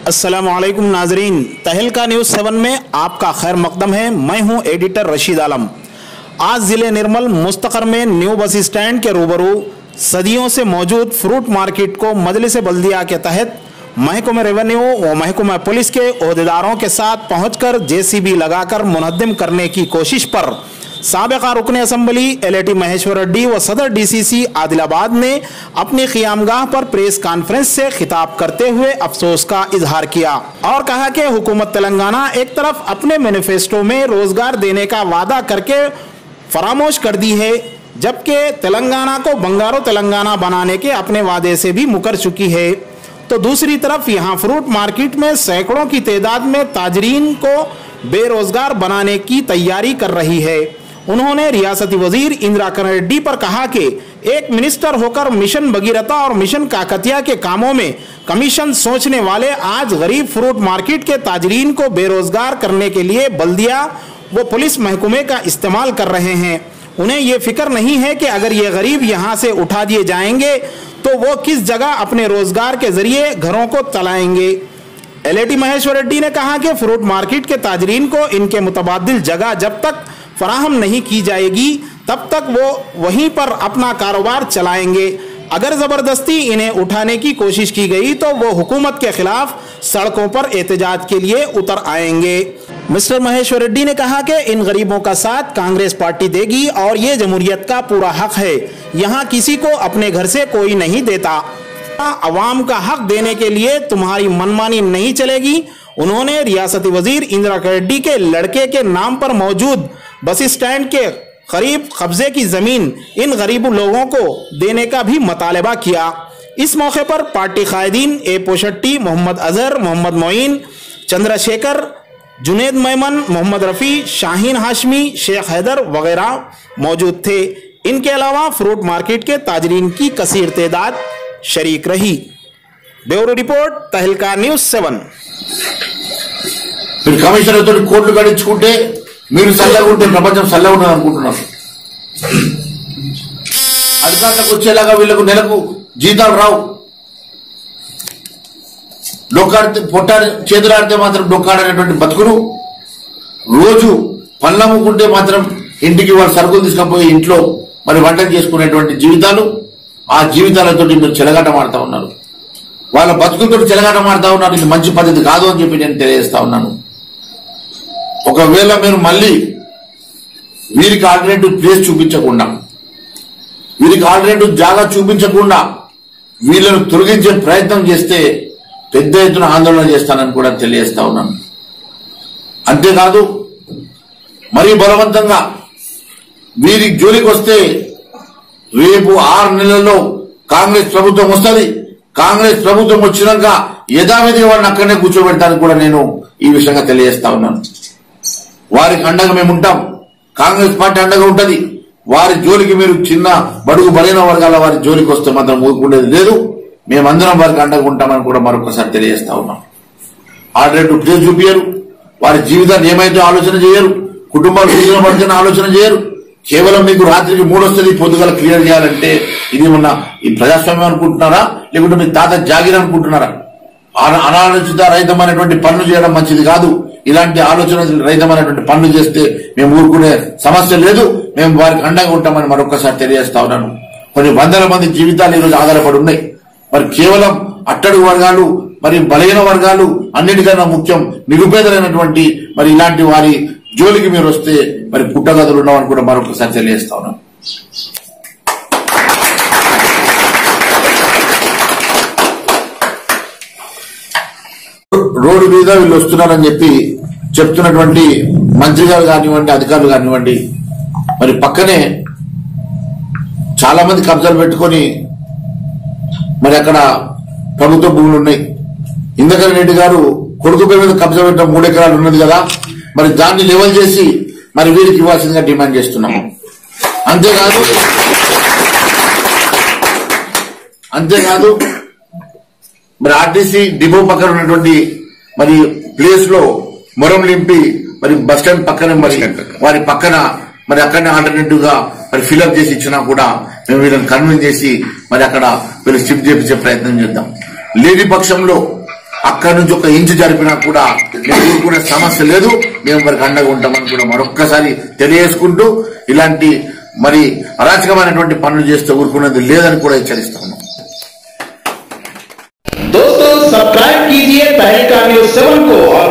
अस्सलामुअलैकुम नाजरीन, तहलका न्यूज़ 7 में आपका खैर मकदम है। मैं हूं एडिटर रशीद आलम। आज ज़िले निर्मल मुस्तकर में न्यू बस स्टैंड के रूबरू सदियों से मौजूद फ्रूट मार्केट को मजलिस बल्दिया के तहत महकमा रेवेन्यू व महकमा पुलिस के ओहदेदारों के साथ पहुंचकर जेसीबी लगाकर मुनहद्दिम करने की कोशिश पर साबिका रुकन असम्बली एलएटी महेश्वर रेड्डी व सदर डीसीसी आदिलाबाद ने अपनी क़ियामगाह पर प्रेस कॉन्फ्रेंस से खिताब करते हुए अफसोस का इजहार किया और कहा कि हुकूमत तेलंगाना एक तरफ अपने मैनिफेस्टो में रोजगार देने का वादा करके फरामोश कर दी है, जबकि तेलंगाना को बंगारो तेलंगाना बनाने के अपने वादे से भी मुकर चुकी है, तो दूसरी तरफ यहाँ फ्रूट मार्केट में सैकड़ों की तादाद में ताजरीन को बेरोजगार बनाने की तैयारी कर रही है। उन्होंने रियासती वजीर इंदिरा किरण रेड्डी पर कहा कि एक मिनिस्टर होकर मिशन भगीरथा और मिशन काकतिया के कामों में कमीशन सोचने वाले आज गरीब फ्रूट मार्केट के ताजरीन को बेरोजगार करने के लिए बल्दिया वो पुलिस महकमे का इस्तेमाल कर रहे हैं। उन्हें ये फिक्र नहीं है कि अगर ये गरीब यहाँ से उठा दिए जाएंगे तो वो किस जगह अपने रोजगार के जरिए घरों को चलाएंगे। एलएटी महेश्वर रेड्डी ने कहा कि फ्रूट मार्केट के ताजरीन को इनके मुतबादिल जगह जब तक फराहम नहीं की जाएगी तब तक वो वहीं पर अपना कारोबार चलाएंगे। अगर जबरदस्ती इन्हें उठाने की कोशिश की गई तो वो हुकूमत के खिलाफ सड़कों पर एहतजाज के लिए उतर आएंगे। मिस्टर महेश्वर रेड्डी ने कहा कि इन गरीबों का साथ कांग्रेस पार्टी देगी और ये जमहूरियत का पूरा हक है। यहाँ किसी को अपने घर से कोई नहीं देता। अवाम का हक देने के लिए तुम्हारी मनमानी नहीं चलेगी। उन्होंने रियासती वजीर इंदिरा किरण रेड्डी के लड़के के नाम पर मौजूद बस स्टैंड के करीब कब्जे की जमीन इन गरीब लोगों को देने का भी मुतालबा किया। इस मौके पर पार्टी कायदीन ए पोशट्टी, मोहम्मद अजहर, मोहम्मद मोइन, चंद्रशेखर, जुनेद मेमन, मोहम्मद रफ़ी, शाहीन हाशमी, शेख हैदर वगैरह मौजूद थे। इनके अलावा फ्रूट मार्केट के ताजरीन की कसीर तादाद शरीक रही। ब्यूरो रिपोर्ट, तहलका न्यूज़ 7। కమిషనర్ తోటి కోర్టు గడించుకుంటే మీరు చల్లగా ఉంటే ప్రపంచం చల్లగా ఉండదు అనుకుంటున్నారు. అధికారులకు వచ్చేలాగా వీళ్ళకు నెలకు జీతాలు రావు. డొక్కాడితే పొట్టాడి చేతులాడితే మాత్రం డొక్కాడనేటువంటి బతుకులు, రోజు పళ్ళమ్ముకుంటే మాత్రం ఇంటికి వాళ్ళు సరుకులు తీసుకుపోయి ఇంట్లో మరి వంటలు చేసుకునేటువంటి జీవితాలు, ఆ జీవితాలతో మీరు చెలగాటం ఆడుతూ ఉన్నారు. వాళ్ళ బతుకులతో చెలగాటం ఆడుతూ ఉన్నారు. ఇది మంచి పద్ధతి కాదు అని చెప్పి నేను తెలియజేస్తా ఉన్నాను. ఒకవేళ మీరు మళ్ళీ వీరికి ఆల్టర్నేటివ్ ప్లేస్ చూపించకుండా, వీరికి ఆల్టర్నేటివ్ జాగా చూపించకుండా వీళ్ళను తొలగించే ప్రయత్నం చేస్తే పెద్ద ఎత్తున ఆందోళన చేస్తానని కూడా తెలియజేస్తా ఉన్నాను. అంతేకాదు మరీ బలవంతంగా వీరి జోలికి వస్తే రేపు 6 నెలల్లో కాంగ్రెస్ ప్రభుత్వం వస్తుంది. కాంగ్రెస్ ప్రభుత్వం వచ్చినాక యథావిధిగా వారిని అక్కడనే కూర్చోబెడతానికి కూడా నేను ఈ విషయంగా తెలియజేస్తా ఉన్నాను. వారికి అండగా మేము ఉంటాం. కాంగ్రెస్ పార్టీ అండగా ఉంటది. వారి జోలికి మీరు చిన్న బడుగు బలైన వర్గాల వారి జోలికి వస్తే మాత్రం ఊరుకునేది లేదు. మేమందరం వారికి అండగా ఉంటామని కూడా మరొకసారి తెలియజేస్తా ఉన్నాం. ఆల్టర్నేటివ్ ప్లేస్ చూపించరు, వారి జీవితాన్ని ఏమైతే ఆలోచన చేయరు, కుటుంబాలు జీవన పడుతున్న ఆలోచన చేయరు. కేవలం మీకు రాత్రికి 3 వస్తుంది, పొద్దుగల క్లియర్ చేయాలంటే ఇది ఉన్న ఈ ప్రజాస్వామ్యం అనుకుంటున్నారా, లేకుంటే మీ తాత జాగిర్ అనుకుంటున్నారా? అనాలోచిత రహితమైనటువంటి పనులు చేయడం మంచిది కాదు. ఇలాంటి ఆలోచన రహితమైనటువంటి పనులు చేస్తే మేము ఊరుకునే సమస్య లేదు. మేము వారికి అండగా ఉంటామని మరొకసారి తెలియజేస్తా ఉన్నాను. కొన్ని వందల మంది జీవితాలు ఈరోజు ఆధారపడి ఉన్నాయి. మరి కేవలం అట్టడుగు వర్గాలు, మరి బలహీన వర్గాలు, అన్నిటికన్నా ముఖ్యం నిరుపేదలైనటువంటి మరి ఇలాంటి వారి జోలికి మీరు వస్తే మరి పుట్టగదులు ఉన్నామని కూడా మరొకసారి తెలియజేస్తా ఉన్నాను. రోడ్డు మీద వీళ్ళు వస్తున్నారని చెప్పి చెప్తున్నటువంటి మంత్రి గారు కానివ్వండి, అధికారులు కానివ్వండి, మరి పక్కనే చాలా మంది కబ్జాలు పెట్టుకొని మరి అక్కడ ప్రభుత్వ భూములు ఉన్నాయి. ఇంద్రకరణ్ రెడ్డి గారు కొడుకు పేరు మీద కబ్జా పెట్టిన 3 ఎకరాలు ఉన్నది కదా, మరి దాన్ని లెవెల్ చేసి మరి వీరికి ఇవ్వాల్సిందిగా డిమాండ్ చేస్తున్నాము. అంతేకాదు మరి ఆర్టీసీ డిపో పక్కన ఉన్నటువంటి మరి ప్లేస్ లో మొరం లింపి మరి బస్ స్టాండ్ పక్కన మరి వారి పక్కన మరి అక్కడనే ఆల్టర్నేటివ్ గా మరి ఫిల్అప్ చేసి ఇచ్చినా కూడా మేము వీళ్ళని కన్విన్స్ చేసి మరి అక్కడ వీళ్ళు షిఫ్ట్ చేయించే ప్రయత్నం చేద్దాం. లేని పక్షంలో అక్కడి నుంచి ఒక ఇంచు జరిపినా కూడా మేము ఊరుకునే సమస్య లేదు, మేము వారికి అండగా ఉంటామని కూడా మరొక్కసారి తెలియజేసుకుంటూ ఇలాంటి మరి అరాచకమైనటువంటి పనులు చేస్తే ఊరుకునేది లేదని కూడా హెచ్చరిస్తాము। दोस्तों सब्सक्राइब कीजिए तहलका न्यूज़ 7 को और